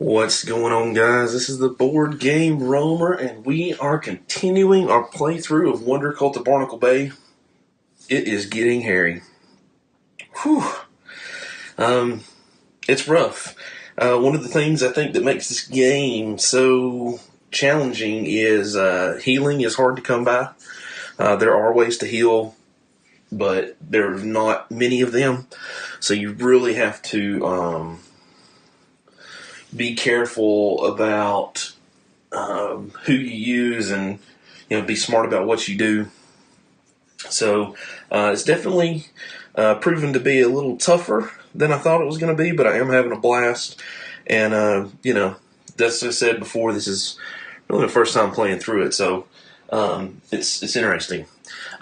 What's going on, guys? This is the Board Game Roamer, and we are continuing our playthrough of Wonder Cult of Barnacle Bay. It is getting hairy. Whew. It's rough. One of the things I think that makes this game so challenging is healing is hard to come by. There are ways to heal, but there are not many of them, so you really have to be careful about who you use, and be smart about what you do. So it's definitely proven to be a little tougher than I thought it was going to be, but I am having a blast. And as I said before, this is really the first time playing through it, so it's interesting.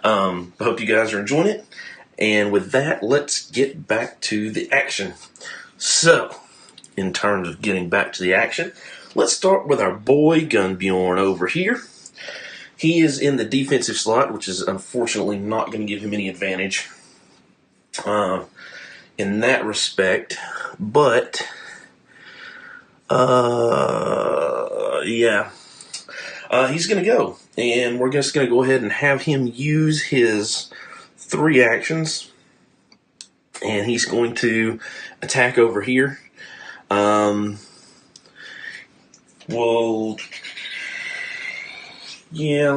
I hope you guys are enjoying it. And with that, let's get back to the action. So, in terms of getting back to the action, let's start with our boy Gunbjorn over here. He is in the defensive slot, which is unfortunately not going to give him any advantage in that respect. But, he's going to go. And we're just going to go ahead and have him use his 3 actions. And he's going to attack over here.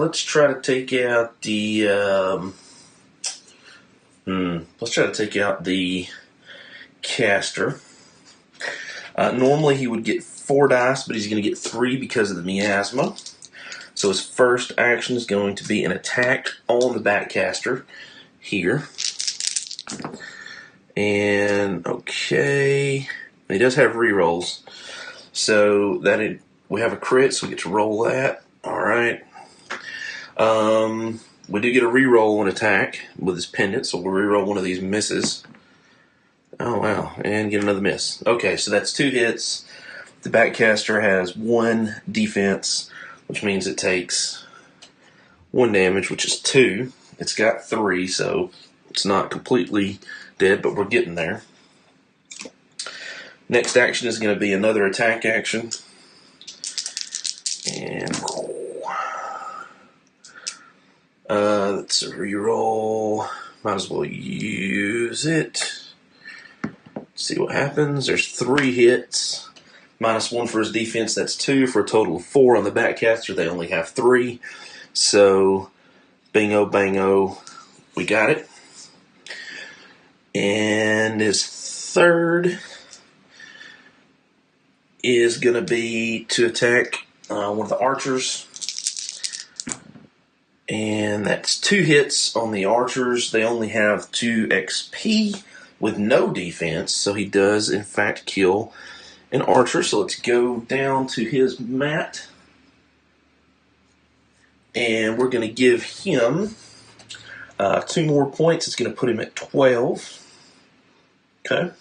Let's try to take out the caster. Normally he would get 4 dice, but he's going to get 3 because of the miasma. So his first action is going to be an attack on the backcaster here. And okay, he does have rerolls, so we have a crit, so we get to roll that. All right. We do get a reroll on attack with his pendant, so we'll reroll one of these misses. Oh wow, and get another miss. Okay, so that's 2 hits. The backcaster has 1 defense, which means it takes 1 damage, which is 2. It's got 3, so it's not completely dead, but we're getting there. Next action is going to be another attack action. And that's a reroll. Might as well use it. See what happens. There's 3 hits. -1 for his defense. That's 2 for a total of 4 on the backcaster. They only have 3. So, bingo, bango. We got it. And his third is going to be to attack one of the archers. And that's 2 hits on the archers. They only have 2 XP with no defense. So he does, in fact, kill an archer. So let's go down to his mat. And we're going to give him 2 more points. It's going to put him at 12. Okay.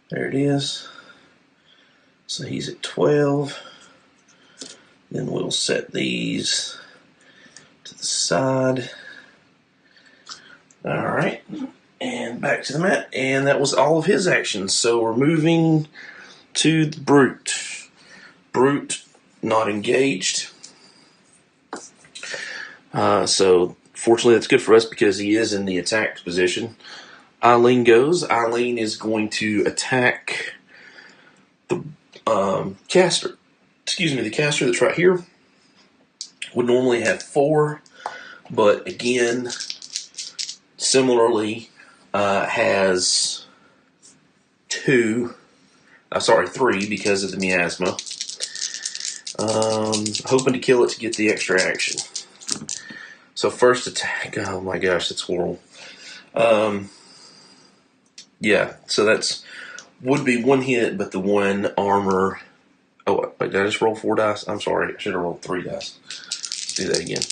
There it is. So he's at 12. Then we'll set these to the side. Alright. And back to the mat. And that was all of his actions. So we're moving to the Brute. Brute, not engaged. So fortunately, that's good for us because he is in the attacked position. Eileen goes. Eileen is going to attack the caster. Excuse me, the caster that's right here. Would normally have 4, but again, similarly, has 3 because of the miasma. Hoping to kill it to get the extra action. So first attack, oh my gosh, that's horrible. So that's would be 1 hit, but the 1 armor. Oh wait, did I just roll 4 dice? I'm sorry, I should have rolled 3 dice. Let's do that again.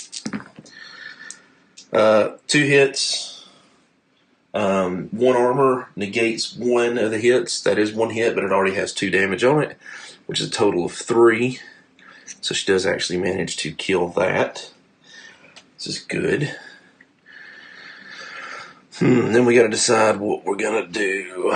2 hits. 1 armor negates 1 of the hits. That is 1 hit, but it already has 2 damage on it, which is a total of 3. So she does actually manage to kill that. This is good. Then we got to decide what we're gonna do.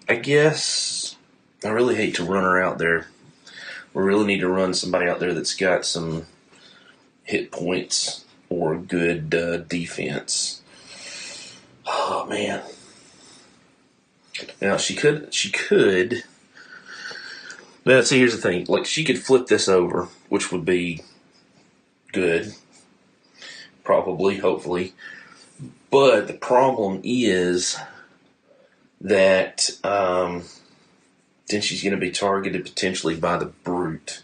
I guess I really hate to run her out there. We really need to run somebody out there that's got some hit points or good defense. Oh man. Now she could. But see, here's the thing. Like, she could flip this over, which would be good, probably, hopefully. But the problem is that then she's going to be targeted potentially by the brute,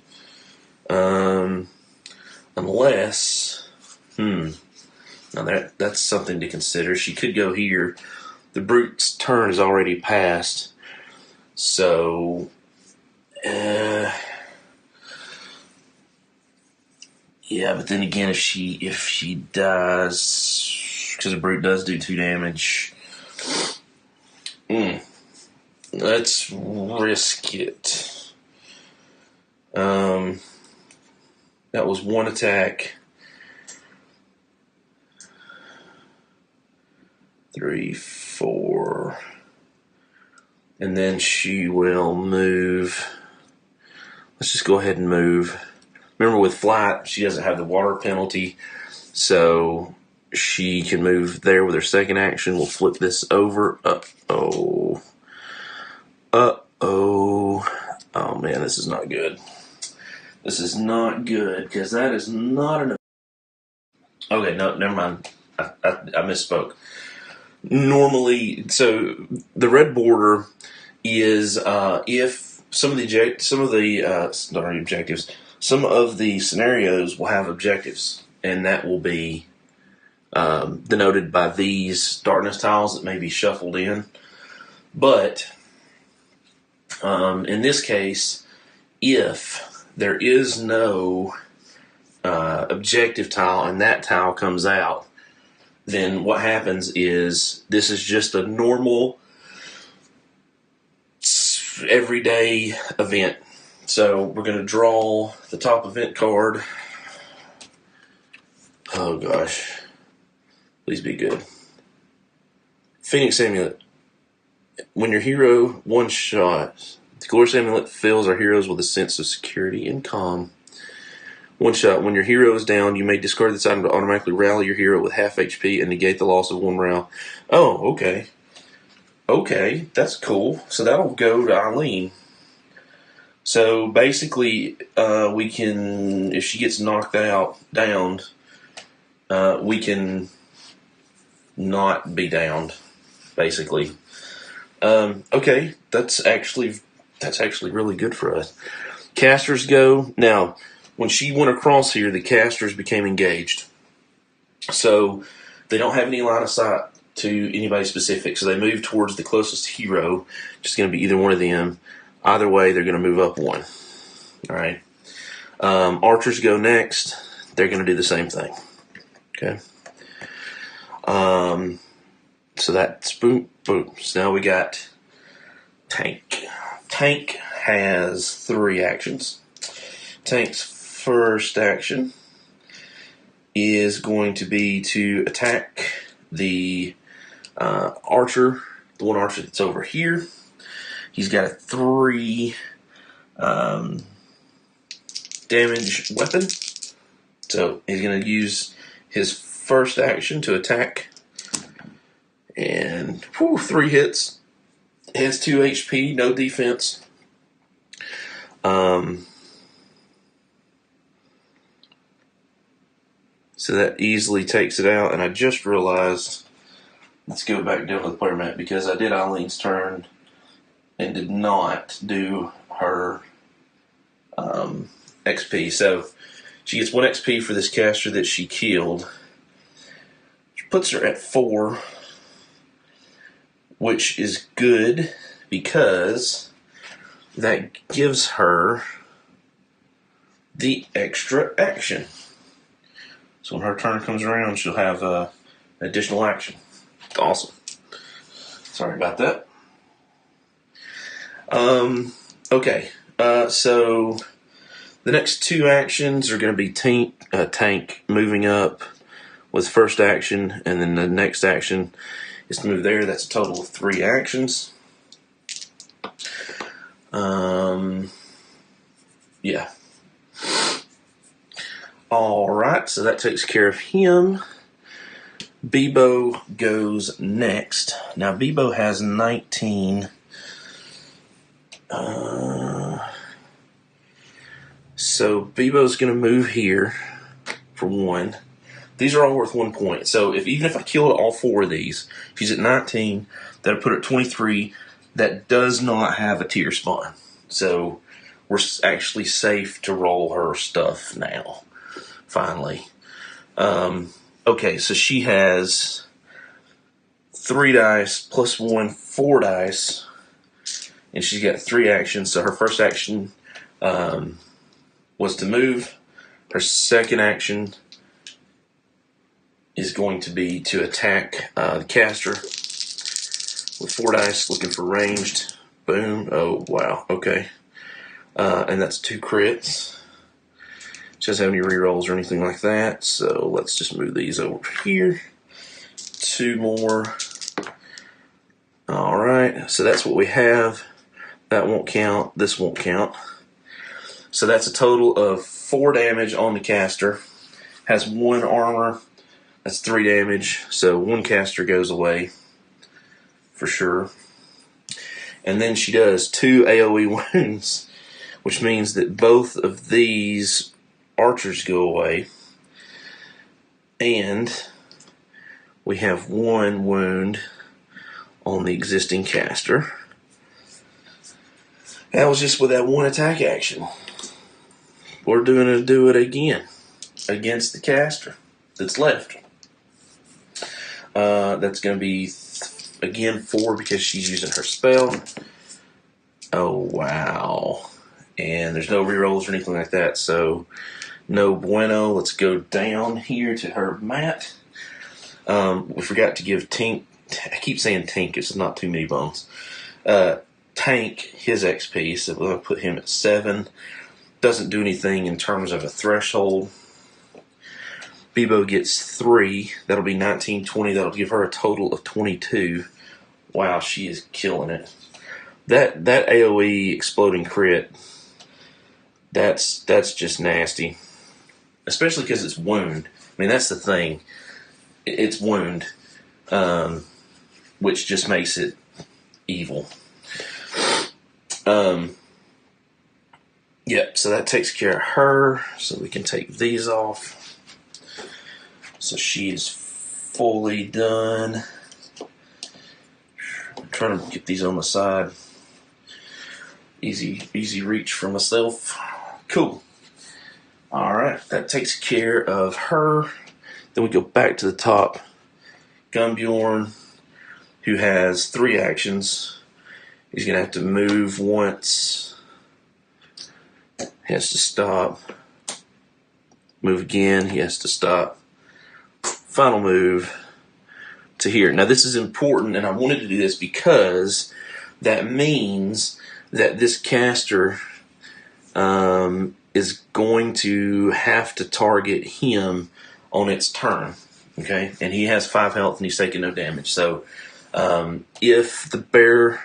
unless now that's something to consider. She could go here. The brute's turn is already passed, so yeah. But then again, if she dies, because the brute does do 2 damage, let's risk it. That was 1 attack. 3, 4. And then she will move. Let's just go ahead and move. Remember, with flight, she doesn't have the water penalty, so she can move there with her second action. We'll flip this over. Uh-oh. Oh, man, this is not good. This is not good, because that is not enough. Okay, no, never mind. I misspoke. Normally, so the red border is if some of the scenarios will have objectives, and that will be denoted by these darkness tiles that may be shuffled in. But in this case, if there is no objective tile and that tile comes out, then what happens is this is just a normal everyday event. So we're going to draw the top event card. Oh gosh. Please be good. Phoenix Amulet. When your hero one-shot, the Glorious Amulet fills our heroes with a sense of security and calm. 1 shot. When your hero is down, you may discard this item to automatically rally your hero with half HP and negate the loss of 1 round. Oh, okay. Okay, that's cool. So that'll go to Eileen. So basically, we can, if she gets knocked downed, we can not be downed, basically. Okay, that's actually really good for us. Casters go. Now, when she went across here, the casters became engaged. So they don't have any line of sight to anybody specific. So they move towards the closest hero, which is going to be either one of them. Either way, they're going to move up 1. All right. Archers go next. They're going to do the same thing. Okay. So that's boom, boom. So now we got Tank. Tank has 3 actions. Tank's first action is going to be to attack the archer, the one archer that's over here. He's got a 3 damage weapon. So he's going to use his first action to attack. And 3 hits. Has 2 HP, no defense. So that easily takes it out. And I just realized, let's go back down to the player map, because I did Eileen's turn and did not do her XP. So she gets 1 XP for this caster that she killed, which puts her at 4, which is good because that gives her the extra action. So when her turn comes around, she'll have an additional action. Awesome. Sorry about that. Okay. So the next two actions are going to be tank moving up with first action, and then the next action is to move there. That's a total of 3 actions. Yeah. All right, so that takes care of him. Bebo goes next. Now, Bebo has 19. So Bebo's going to move here for 1. These are all worth 1 point. So even if I kill all 4 of these, she's at 19. That'll put her at 23. That does not have a tier spawn. So we're actually safe to roll her stuff now. Finally. Okay, so she has 3 dice plus 1, 4 dice. And she's got 3 actions. So her first action was to move. Her second action is going to be to attack the caster with 4 dice, looking for ranged. Boom. Oh, wow. Okay. And that's 2 crits. She doesn't have any rerolls or anything like that, so let's just move these over here. 2 more. Alright, so that's what we have. That won't count. This won't count. So that's a total of 4 damage on the caster. Has 1 armor. That's 3 damage. So 1 caster goes away. For sure. And then she does 2 AoE wounds, which means that both of these archers go away. And we have 1 wound on the existing caster. That was just with that 1 attack action. We're going to do it again against the caster that's left. That's going to be, again, 4 because she's using her spell. Oh, wow. And there's no rerolls or anything like that, so no bueno. Let's go down here to her mat. We forgot to give Tink, I keep saying Tink, it's not too many bones. Tank his XP, so we're going to put him at 7. Doesn't do anything in terms of a threshold. Bebo gets 3. That'll be 19, 20. That'll give her a total of 22. Wow, she is killing it. That AoE exploding crit, that's just nasty. Especially because it's wound. I mean, that's the thing. It's wound, which just makes it evil. Yep, so that takes care of her. So we can take these off. So she is fully done. I'm trying to get these on the side. Easy reach for myself. Cool. Alright, that takes care of her. Then we go back to the top. Gumbjorn, who has 3 actions. He's going to have to move once. He has to stop. Move again. He has to stop. Final move to here. Now this is important, and I wanted to do this because that means that this caster is going to have to target him on its turn. Okay? And he has 5 health and he's taking no damage. So if the bear...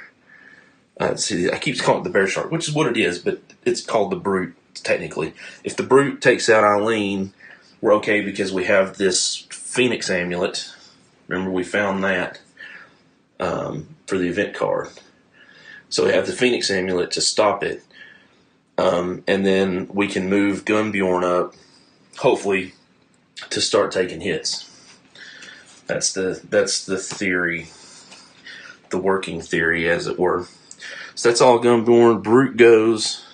see, I keep calling it the bear shark, which is what it is, but it's called the brute, technically. If the brute takes out Eileen, we're okay because we have this Phoenix amulet. Remember, we found that for the event card. So we have the Phoenix amulet to stop it. And then we can move Gumbjorn up, hopefully, to start taking hits. That's the theory, the working theory, as it were. So that's all Gumbjorn. Brute goes.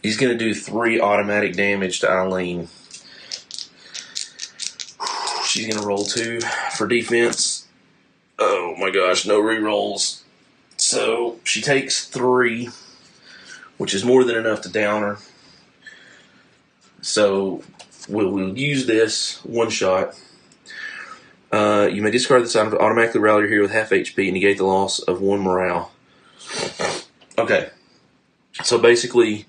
He's going to do 3 automatic damage to Eileen. She's going to roll 2 for defense. Oh my gosh, no rerolls. So she takes 3, which is more than enough to down her. So we'll use this 1 shot. You may discard this item to automatically rally your hero with half HP and negate the loss of 1 morale. Okay. So basically,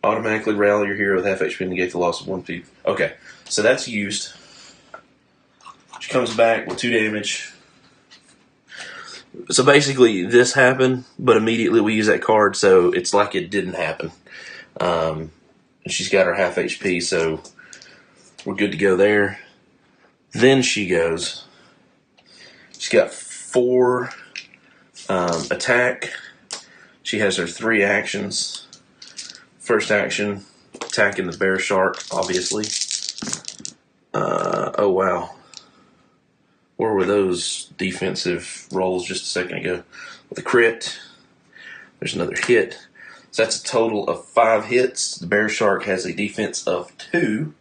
automatically rally your hero with half HP and negate the loss of 1 P. Okay. So that's used. She comes back with 2 damage. So basically, this happened, but immediately we use that card, so it's like it didn't happen. And she's got her half HP, so we're good to go there. Then she goes. She's got 4 attack. She has her 3 actions. First action, attacking the bear shark, obviously. Oh, wow. Where were those defensive rolls just a second ago? With a crit, there's another hit. So that's a total of 5 hits. The bear shark has a defense of 2,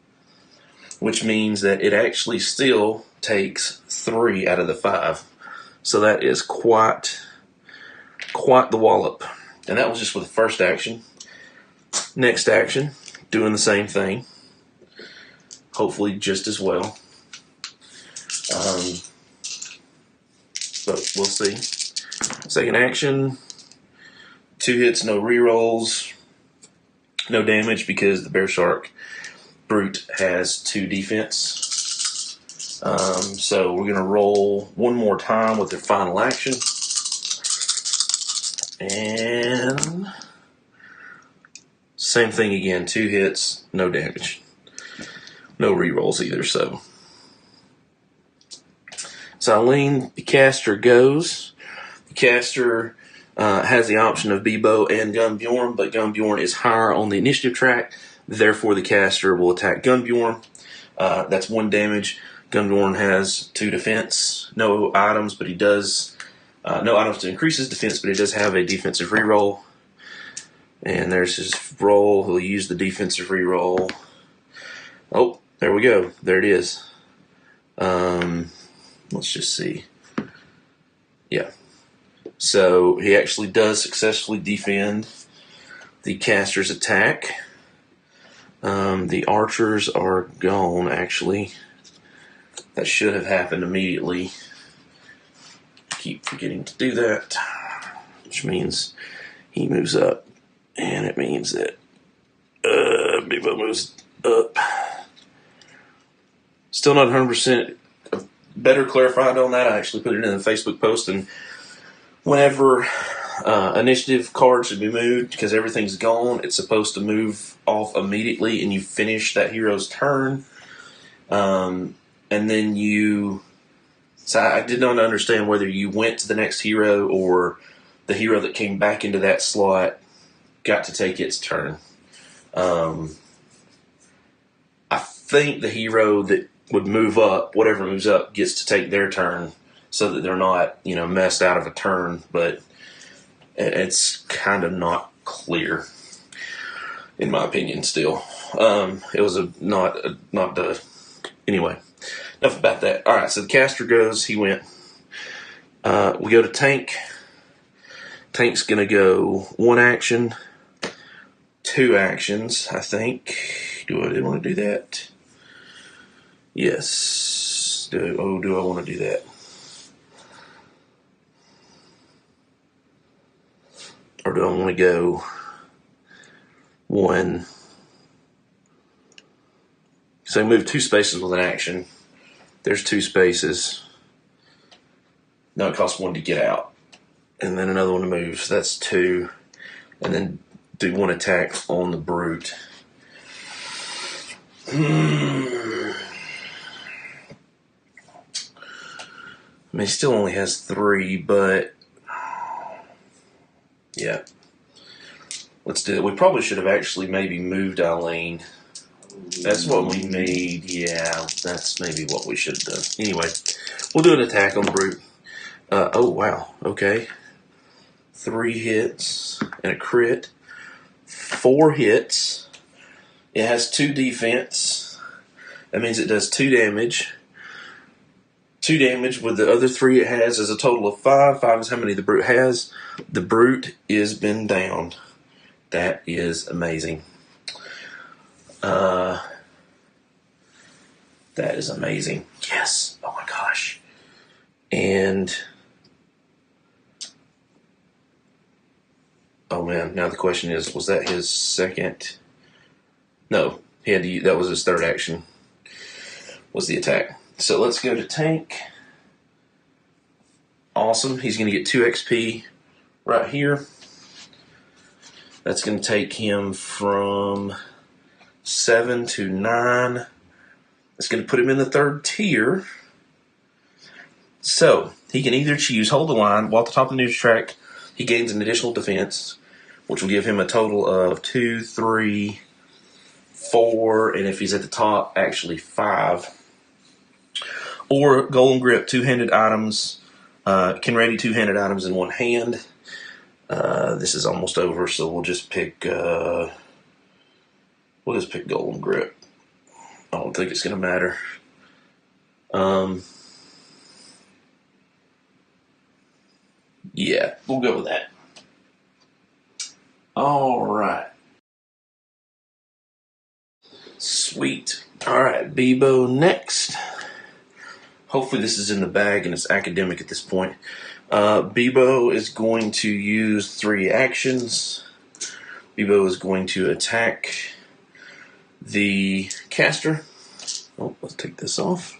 which means that it actually still takes 3 out of the 5. So that is quite the wallop. And that was just with the first action. Next action, doing the same thing. Hopefully just as well. But we'll see. Second action, 2 hits, no rerolls, no damage because the bear shark brute has 2 defense. So we're going to roll one more time with their final action. And same thing again, 2 hits, no damage. No rerolls either, so. So Eileen, the caster goes. The caster has the option of Bebo and Gunbjorn, but Gunbjorn is higher on the initiative track. Therefore, the caster will attack Gunbjorn. That's 1 damage. Gunbjorn has 2 defense. No items, but he does. No items to increase his defense, but he does have a defensive reroll. And there's his roll. He'll use the defensive reroll. Oh, there we go. There it is. Let's just see. Yeah. So he actually does successfully defend the caster's attack. The archers are gone, actually. That should have happened immediately. Keep forgetting to do that. Which means he moves up. And it means that Bebo moves up. Still not 100% better clarified on that. I actually put it in the Facebook post, and whenever initiative cards should be moved, because everything's gone, it's supposed to move off immediately, and you finish that hero's turn. And then so I did not understand whether you went to the next hero or the hero that came back into that slot got to take its turn. I think the hero that would move up, whatever moves up, gets to take their turn so that they're not, messed out of a turn. But it's kind of not clear, in my opinion, still. It was anyway, enough about that. All right, so the caster goes, he went. We go to Tank. Tank's going to go 1 action, 2 actions, I think. Do I want to do that? Yes. Do I want to do that? Or do I want to go 1? So move 2 spaces with an action. There's 2 spaces. Now it costs 1 to get out. And then another one to move. So that's 2. And then do 1 attack on the brute. I mean, he still only has 3, but yeah. Let's do it. We probably should have actually maybe moved Eileen. That's what we made. Yeah, that's maybe what we should have done. Anyway, we'll do an attack on the brute. Oh, wow. Okay. 3 hits and a crit. 4 hits. It has 2 defense. That means it does 2 damage. 2 damage with the other 3 it has is a total of 5. 5 is how many the brute has. The brute is been downed. That is amazing. That is amazing. Yes. Oh my gosh. And oh man, now the question is, was that his second? No, he had to. That was his third action. Was the attack. So let's go to tank. Awesome. He's going to get 2 XP right here. That's going to take him from 7 to 9. It's going to put him in the 3rd tier. So he can either choose hold the line while at the top of the news track. He gains an additional defense, which will give him a total of 2, 3, 4, and if he's at the top, actually 5. Or Golden Grip, 2-handed items. Can ready 2-handed items in one hand. This is almost over, so we'll just pick Golden Grip. I don't think it's going to matter. Yeah, we'll go with that. All right. Sweet. All right, Bebo next. Hopefully this is in the bag and it's academic at this point. Bebo is going to use 3 actions. Bebo is going to attack the caster. Oh, let's take this off.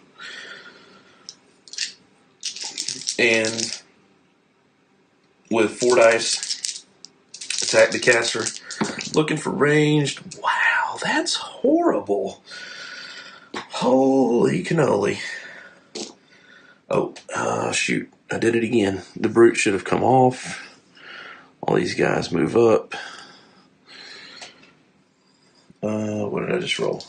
And with 4 dice, attack the caster. Looking for ranged. Wow, that's horrible. Holy cannoli. Oh, shoot. I did it again. The brute should have come off. All these guys move up. What did I just roll?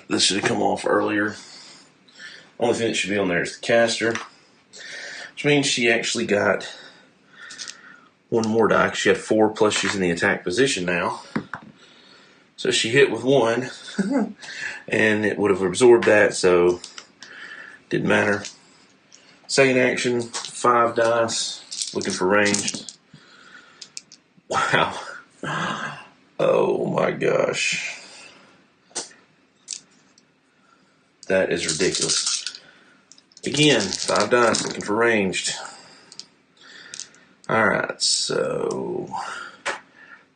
This should have come off earlier. Only thing that should be on there is the caster. Which means she actually got 1 more die. She had 4, plus she's in the attack position now. So she hit with 1. And it would have absorbed that, so didn't matter. Second action, 5 dice, looking for ranged. Wow. Oh my gosh. That is ridiculous. Again, 5 dice, looking for ranged. Alright, so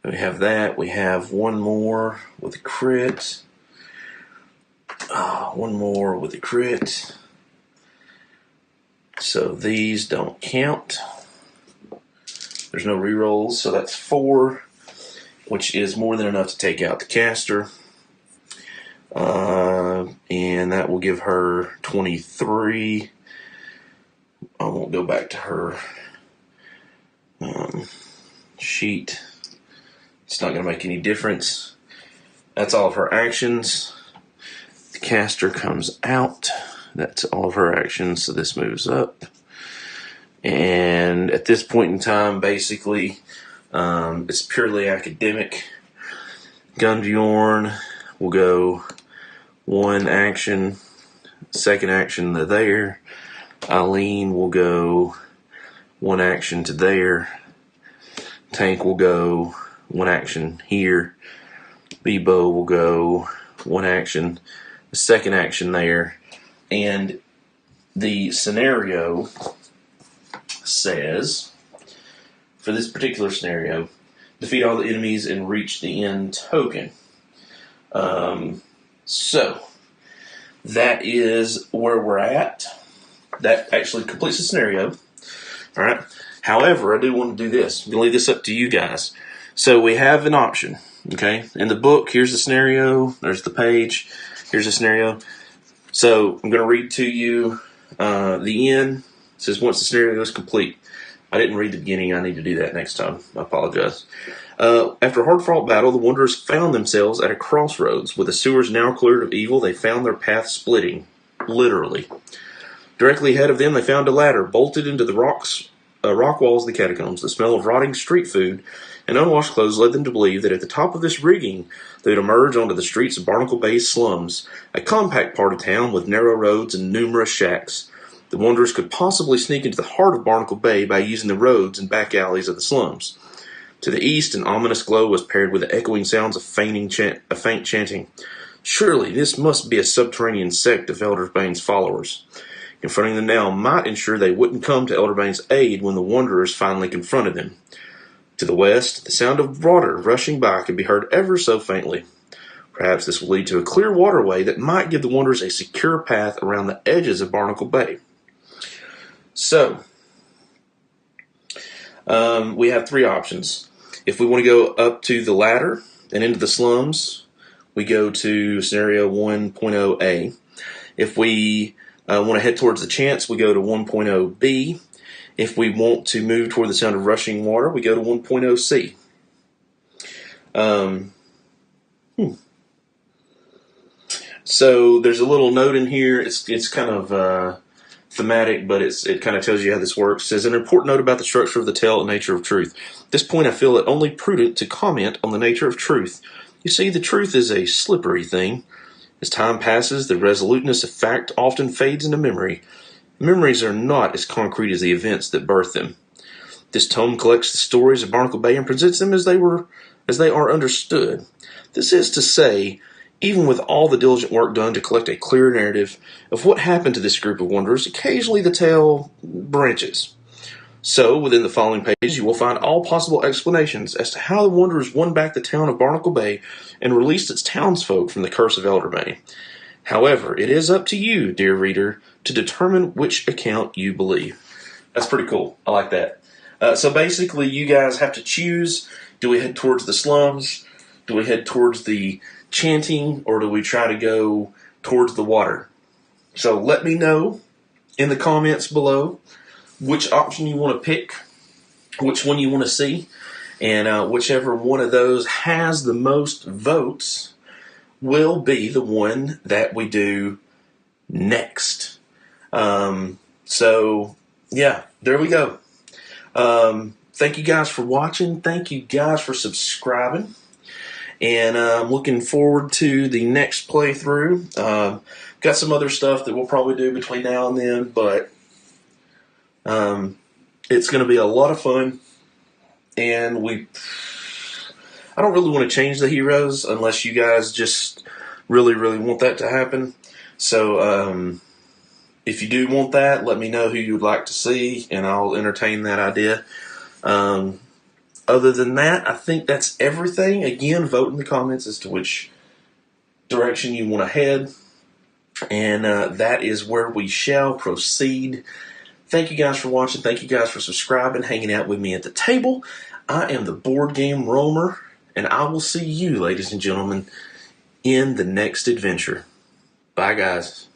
we have that. We have 1 more with a crit. 1 more with a crit. So these don't count. There's no rerolls, so that's 4, which is more than enough to take out the caster. And that will give her 23. I won't go back to her sheet. It's not going to make any difference. That's all of her actions. The caster comes out. That's all of her actions, so this moves up. And at this point in time, basically, it's purely academic. Gunbjorn will go 1 action, 2nd action to there. Eileen will go 1 action to there. Tank will go 1 action here. Bebo will go 1 action, the 2nd action there. And the scenario says, for this particular scenario, defeat all the enemies and reach the end token. So, that is where we're at. That actually completes the scenario. Alright. However, I do want to do this. I'm going to leave this up to you guys. So, we have an option. Okay. In the book, here's the scenario. There's the page. Here's the scenario. So, I'm going to read to you the end. It says, once the scenario is complete. I didn't read the beginning. I need to do that next time. I apologize. After a hard-fought battle, the Wanderers found themselves at a crossroads. With the sewers now cleared of evil, they found their path splitting. Literally. Directly ahead of them, they found a ladder bolted into the rock walls of the catacombs. The smell of rotting street food and unwashed clothes led them to believe that at the top of this rigging, they would emerge onto the streets of Barnacle Bay's slums, a compact part of town with narrow roads and numerous shacks. The Wanderers could possibly sneak into the heart of Barnacle Bay by using the roads and back alleys of the slums. To the east, an ominous glow was paired with the echoing sounds of faint chanting. Surely this must be a subterranean sect of Elderbane's followers. Confronting them now might ensure they wouldn't come to Elderbane's aid when the Wanderers finally confronted them. To the west, the sound of water rushing by could be heard ever so faintly. Perhaps this will lead to a clear waterway that might give the Wanderers a secure path around the edges of Barnacle Bay. So, we have three options. If we want to go up to the ladder and into the slums, we go to scenario 1.0A. If we want to head towards the chance, we go to 1.0B. If we want to move toward the sound of rushing water, we go to 1.0C. So there's a little note in here. It's kind of thematic, but it kind of tells you how this works. It says, an important note about the structure of the tale and nature of truth. At this point, I feel it only prudent to comment on the nature of truth. You see, the truth is a slippery thing. As time passes, the resoluteness of fact often fades into memory. Memories are not as concrete as the events that birth them. This tome collects the stories of Barnacle Bay and presents them as they are understood. This is to say, even with all the diligent work done to collect a clear narrative of what happened to this group of wanderers, occasionally the tale branches. So, within the following pages, you will find all possible explanations as to how the wanderers won back the town of Barnacle Bay and released its townsfolk from the curse of Elderbane. However, it is up to you, dear reader, to determine which account you believe. That's pretty cool. I like that. So basically, you guys have to choose, do we head towards the slums, do we head towards the chanting, or do we try to go towards the water? So let me know in the comments below which option you want to pick, which one you want to see, and whichever one of those has the most votes will be the one that we do next. So yeah, there we go. Thank you guys for watching. Thank you guys for subscribing. And I'm looking forward to the next playthrough. Got some other stuff that we'll probably do between now and then, but it's going to be a lot of fun. And I don't really want to change the heroes unless you guys just really, really want that to happen. So if you do want that, let me know who you would like to see, and I'll entertain that idea. Other than that, I think that's everything. Again, vote in the comments as to which direction you want to head. And that is where we shall proceed. Thank you guys for watching. Thank you guys for subscribing, hanging out with me at the table. I am the Board Game Roamer, and I will see you, ladies and gentlemen, in the next adventure. Bye, guys.